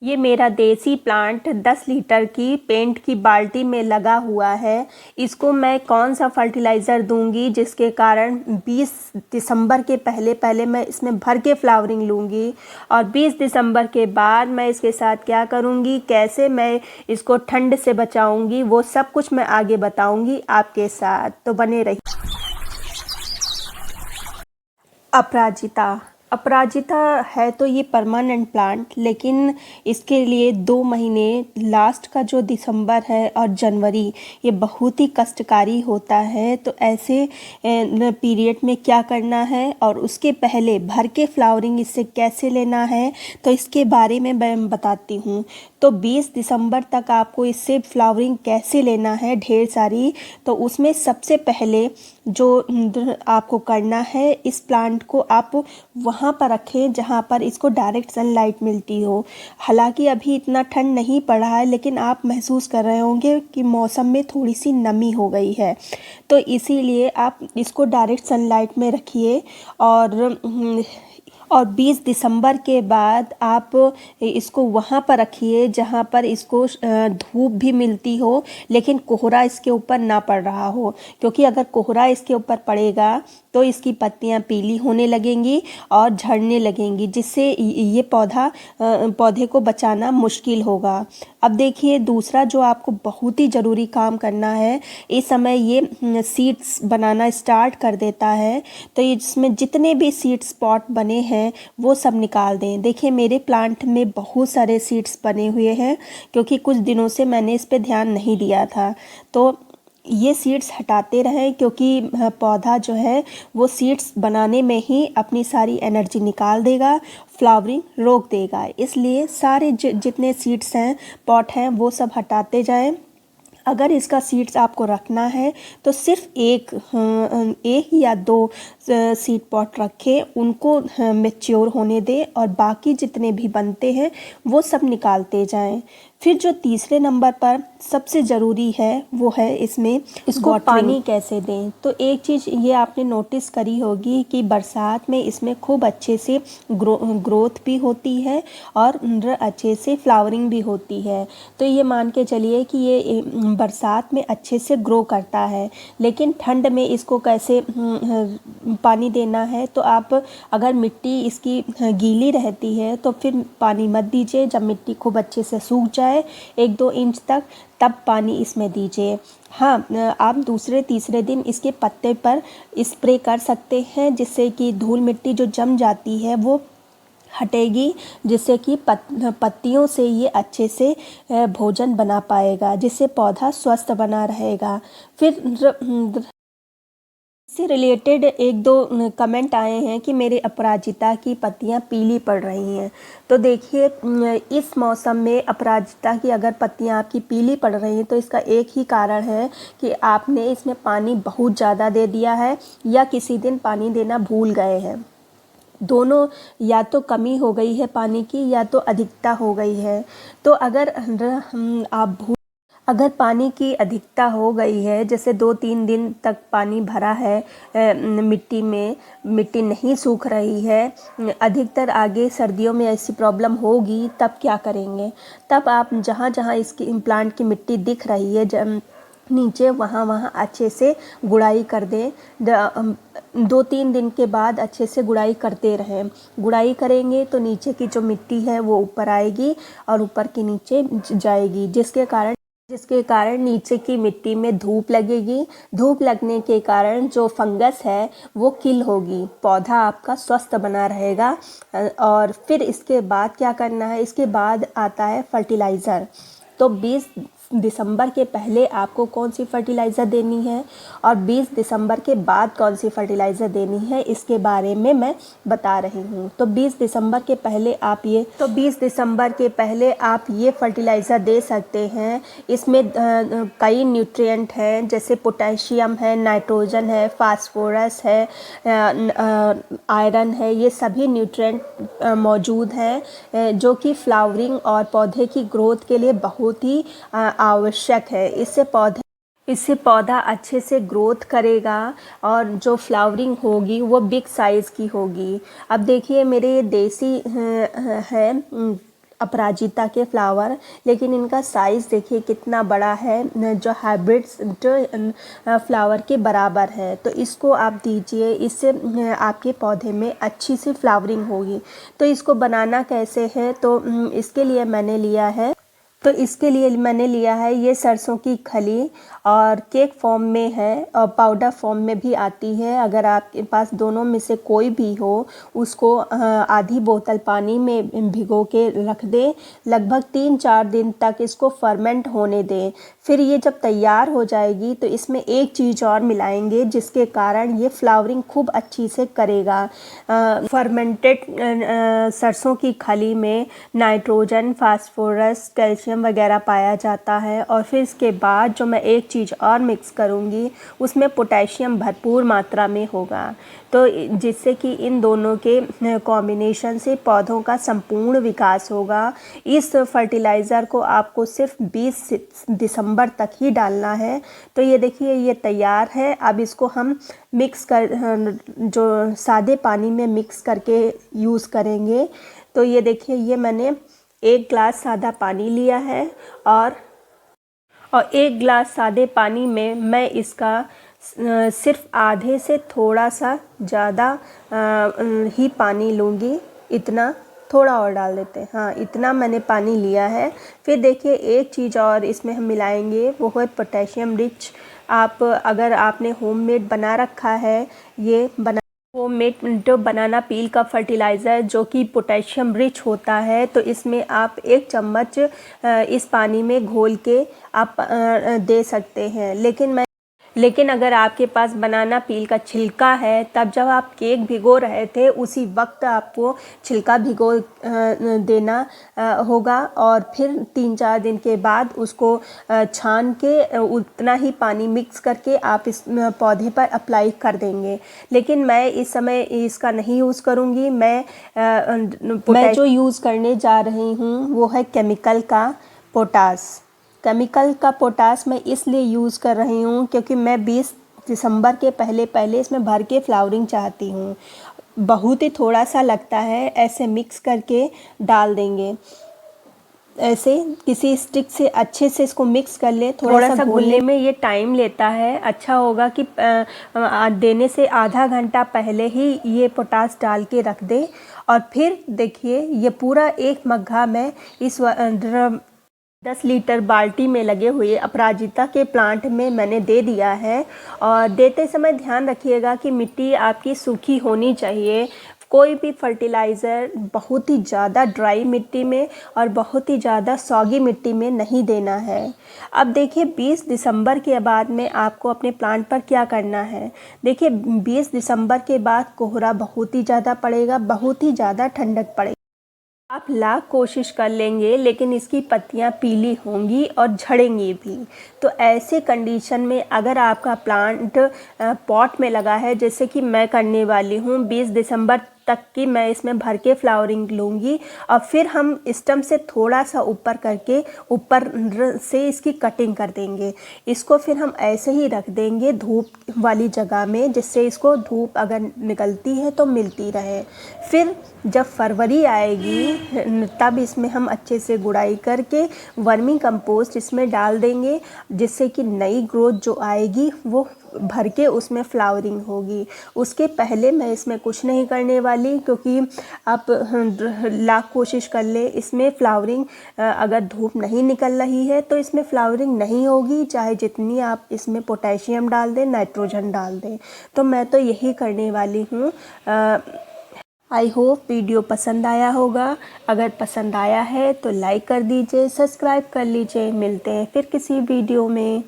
ये मेरा देसी प्लांट 10 लीटर की पेंट की बाल्टी में लगा हुआ है। इसको मैं कौन सा फर्टिलाइज़र दूंगी जिसके कारण 20 दिसंबर के पहले पहले मैं इसमें भर के फ्लावरिंग लूँगी, और 20 दिसंबर के बाद मैं इसके साथ क्या करूँगी, कैसे मैं इसको ठंड से बचाऊँगी, वो सब कुछ मैं आगे बताऊँगी आपके साथ। तो बने रहिए। अपराजिता अपराजिता है तो ये परमानेंट प्लांट, लेकिन इसके लिए 2 महीने लास्ट का जो दिसंबर है और जनवरी, ये बहुत ही कष्टकारी होता है। तो ऐसे पीरियड में क्या करना है और उसके पहले भर के फ्लावरिंग इससे कैसे लेना है, तो इसके बारे में मैं बताती हूँ। तो 20 दिसंबर तक आपको इससे फ्लावरिंग कैसे लेना है ढेर सारी, तो उसमें सबसे पहले जो आपको करना है, इस प्लांट को आप वहाँ पर रखें जहाँ पर इसको डायरेक्ट सनलाइट मिलती हो। हालांकि अभी इतना ठंड नहीं पड़ा है, लेकिन आप महसूस कर रहे होंगे कि मौसम में थोड़ी सी नमी हो गई है, तो इसीलिए आप इसको डायरेक्ट सनलाइट में रखिए। और 20 दिसंबर के बाद आप इसको वहाँ पर रखिए जहाँ पर इसको धूप भी मिलती हो, लेकिन कोहरा इसके ऊपर ना पड़ रहा हो, क्योंकि अगर कोहरा इसके ऊपर पड़ेगा तो इसकी पत्तियाँ पीली होने लगेंगी और झड़ने लगेंगी, जिससे ये पौधे को बचाना मुश्किल होगा। अब देखिए, दूसरा जो आपको बहुत ही ज़रूरी काम करना है, इस समय ये सीड्स बनाना स्टार्ट कर देता है, तो इसमें जितने भी सीड स्पॉट बने हैं वो सब निकाल दें। देखिए, मेरे प्लांट में बहुत सारे सीड्स बने हुए हैं, क्योंकि कुछ दिनों से मैंने इस पे ध्यान नहीं दिया था। तो ये सीड्स हटाते रहें, क्योंकि पौधा जो है वो सीड्स बनाने में ही अपनी सारी एनर्जी निकाल देगा, फ्लावरिंग रोक देगा। इसलिए सारे जितने सीड्स हैं, पॉट हैं, वो सब हटाते जाएं। अगर इसका सीड्स आपको रखना है तो सिर्फ एक या 2 सीड पॉट रखें, उनको मैच्योर होने दें, और बाकी जितने भी बनते हैं वो सब निकालते जाएं। फिर जो तीसरे नंबर पर सबसे ज़रूरी है वो है इसको पानी कैसे दें। तो एक चीज़ ये आपने नोटिस करी होगी कि बरसात में इसमें खूब अच्छे से ग्रोथ भी होती है और अच्छे से फ्लावरिंग भी होती है। तो ये मान के चलिए कि ये बरसात में अच्छे से ग्रो करता है, लेकिन ठंड में इसको कैसे पानी देना है। तो आप अगर मिट्टी इसकी गीली रहती है तो फिर पानी मत दीजिए। जब मिट्टी खूब अच्छे से सूख जाए 1-2 इंच तक, तब पानी इसमें दीजिए। हाँ, आप दूसरे तीसरे दिन इसके पत्ते पर स्प्रे कर सकते हैं, जिससे कि धूल मिट्टी जो जम जाती है वो हटेगी, जिससे कि पत्तियों से ये अच्छे से भोजन बना पाएगा, जिससे पौधा स्वस्थ बना रहेगा। फिर इससे रिलेटेड 1-2 कमेंट आए हैं कि मेरे अपराजिता की पत्तियां पीली पड़ रही हैं। तो देखिए, इस मौसम में अपराजिता की अगर पत्तियां आपकी पीली पड़ रही हैं तो इसका एक ही कारण है कि आपने इसमें पानी बहुत ज़्यादा दे दिया है, या किसी दिन पानी देना भूल गए हैं। दोनों, या तो कमी हो गई है पानी की या तो अधिकता हो गई है। तो अगर पानी की अधिकता हो गई है, जैसे 2-3 दिन तक पानी भरा है मिट्टी में, मिट्टी नहीं सूख रही है, अधिकतर आगे सर्दियों में ऐसी प्रॉब्लम होगी, तब क्या करेंगे? तब आप जहाँ जहाँ इसकी प्लांट की मिट्टी दिख रही है नीचे, वहाँ अच्छे से गुड़ाई कर दें। 2-3 दिन के बाद अच्छे से गुड़ाई करते रहें। गुड़ाई करेंगे तो नीचे की जो मिट्टी है वो ऊपर आएगी और ऊपर के नीचे जाएगी, जिसके कारण नीचे की मिट्टी में धूप लगेगी। धूप लगने के कारण जो फंगस है वो किल होगी, पौधा आपका स्वस्थ बना रहेगा। और फिर इसके बाद क्या करना है, इसके बाद आता है फर्टिलाइज़र। तो 20 दिसंबर के पहले आपको कौन सी फर्टिलाइज़र देनी है और 20 दिसंबर के बाद कौन सी फर्टिलाइज़र देनी है, इसके बारे में मैं बता रही हूँ। तो 20 दिसंबर के पहले आप ये फर्टिलाइज़र दे सकते हैं। इसमें कई न्यूट्रिएंट हैं, जैसे पोटेशियम है, नाइट्रोजन है, फास्फोरस है, आयरन है। ये सभी न्यूट्रिएंट मौजूद हैं, जो कि फ्लावरिंग और पौधे की ग्रोथ के लिए बहुत ही आवश्यक है। इससे पौधा अच्छे से ग्रोथ करेगा और जो फ्लावरिंग होगी वो बिग साइज़ की होगी। अब देखिए, मेरे देसी है अपराजिता के फ्लावर, लेकिन इनका साइज़ देखिए कितना बड़ा है, जो हाइब्रिड्स जो फ्लावर के बराबर है। तो इसको आप दीजिए, इससे आपके पौधे में अच्छी सी फ्लावरिंग होगी। तो इसको बनाना कैसे है, तो इसके लिए मैंने लिया है ये सरसों की खली, और केक फॉर्म में है और पाउडर फॉर्म में भी आती है। अगर आपके पास दोनों में से कोई भी हो, उसको आधी बोतल पानी में भिगो के रख दें। लगभग 3-4 दिन तक इसको फर्मेंट होने दें। फिर ये जब तैयार हो जाएगी तो इसमें एक चीज़ और मिलाएंगे, जिसके कारण ये फ्लावरिंग खूब अच्छी से करेगा। फर्मेंटेड सरसों की खली में नाइट्रोजन, फास्फोरस, कैल्शियम वगैरह पाया जाता है। और फिर इसके बाद जो मैं एक चीज़ और मिक्स करूँगी, उसमें पोटेशियम भरपूर मात्रा में होगा, तो जिससे कि इन दोनों के कॉम्बिनेशन से पौधों का संपूर्ण विकास होगा। इस फर्टिलाइज़र को आपको सिर्फ 20 दिसंबर तक ही डालना है। तो ये देखिए ये तैयार है। अब इसको हम जो सादे पानी में मिक्स करके यूज़ करेंगे। तो ये देखिए ये मैंने 1 ग्लास सादा पानी लिया है, और 1 ग्लास सादे पानी में मैं इसका सिर्फ आधे से थोड़ा सा ज़्यादा ही पानी लूँगी। इतना थोड़ा और डाल देते हैं, हाँ इतना मैंने पानी लिया है। फिर देखिए एक चीज़ और इसमें हम मिलाएंगे, वो है पोटेशियम रिच। अगर आपने होममेड बना रखा है, ये होममेड बनाना पील का फर्टिलाइज़र जो कि पोटेशियम रिच होता है, तो इसमें आप 1 चम्मच इस पानी में घोल के आप दे सकते हैं। लेकिन अगर आपके पास बनाना पील का छिलका है, तब जब आप केक भिगो रहे थे उसी वक्त आपको छिलका भिगो देना होगा, और फिर 3-4 दिन के बाद उसको छान के उतना ही पानी मिक्स करके आप इस पौधे पर अप्लाई कर देंगे। लेकिन मैं इस समय इसका नहीं यूज़ करूँगी। मैं जो यूज़ करने जा रही हूँ वो है केमिकल का पोटास मैं इसलिए यूज़ कर रही हूँ क्योंकि मैं 20 दिसंबर के पहले इसमें भर के फ्लावरिंग चाहती हूँ। बहुत ही थोड़ा सा लगता है, ऐसे मिक्स करके डाल देंगे। ऐसे किसी स्टिक से अच्छे से इसको मिक्स कर ले। थोड़ा सा घोलने में ये टाइम लेता है। अच्छा होगा कि देने से आधा घंटा पहले ही ये पोटास डाल के रख दे। और फिर देखिए ये पूरा 1 मग्घा में इस 10 लीटर बाल्टी में लगे हुए अपराजिता के प्लांट में मैंने दे दिया है। और देते समय ध्यान रखिएगा कि मिट्टी आपकी सूखी होनी चाहिए। कोई भी फर्टिलाइज़र बहुत ही ज़्यादा ड्राई मिट्टी में और बहुत ही ज़्यादा सॉगी मिट्टी में नहीं देना है। अब देखिए 20 दिसंबर के बाद में आपको अपने प्लांट पर क्या करना है। देखिए 20 दिसंबर के बाद कोहरा बहुत ही ज़्यादा पड़ेगा, बहुत ही ज़्यादा ठंडक पड़ेगी। आप लाख कोशिश कर लेंगे लेकिन इसकी पत्तियां पीली होंगी और झड़ेंगी भी। तो ऐसे कंडीशन में अगर आपका प्लांट पॉट में लगा है, जैसे कि मैं करने वाली हूँ, 20 दिसंबर तक की मैं इसमें भर के फ्लावरिंग लूँगी। और फिर हम स्टम से थोड़ा सा ऊपर करके ऊपर से इसकी कटिंग कर देंगे। इसको फिर हम ऐसे ही रख देंगे धूप वाली जगह में, जिससे इसको धूप अगर निकलती है तो मिलती रहे। फिर जब फरवरी आएगी तब इसमें हम अच्छे से गुड़ाई करके वर्मी कंपोस्ट इसमें डाल देंगे, जिससे कि नई ग्रोथ जो आएगी वो भर के उसमें फ्लावरिंग होगी। उसके पहले मैं इसमें कुछ नहीं करने वाली, क्योंकि आप लाख कोशिश कर ले इसमें फ्लावरिंग अगर धूप नहीं निकल रही है तो इसमें फ्लावरिंग नहीं होगी, चाहे जितनी आप इसमें पोटेशियम डाल दें, नाइट्रोजन डाल दें। तो मैं तो यही करने वाली हूँ। आई होप वीडियो पसंद आया होगा। अगर पसंद आया है तो लाइक कर दीजिए, सब्सक्राइब कर लीजिए। मिलते हैं फिर किसी वीडियो में।